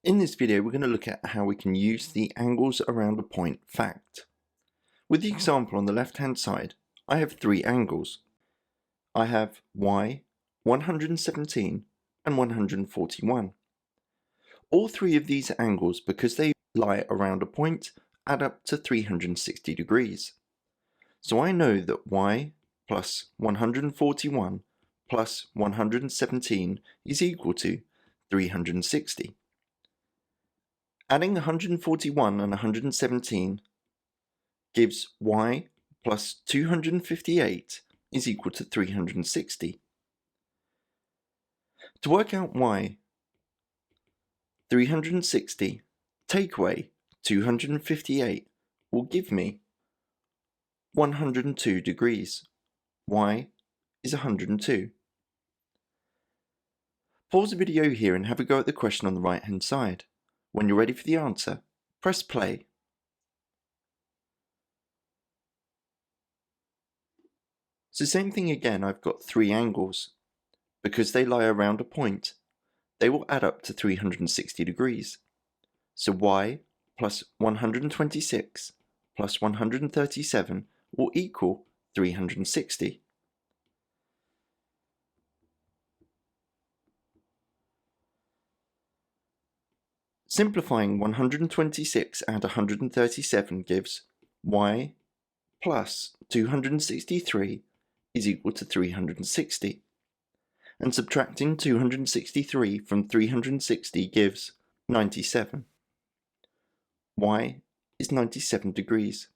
In this video, we're going to look at how we can use the angles around a point fact. With the example on the left-hand side, I have three angles. I have y, 117, and 141. All three of these angles, because they lie around a point, add up to 360 degrees. So I know that y plus 141 plus 117 is equal to 360. Adding 141 and 117 gives y plus 258 is equal to 360. To work out y, 360 take away 258 will give me 102 degrees. Y is 102. Pause the video here and have a go at the question on the right hand side. When you're ready for the answer, press play. So same thing again, I've got three angles. Because they lie around a point, they will add up to 360 degrees. So y plus 126 plus 137 will equal 360. Simplifying 126 and 137 gives y plus 263 is equal to 360. And subtracting 263 from 360 gives 97. Y is 97 degrees.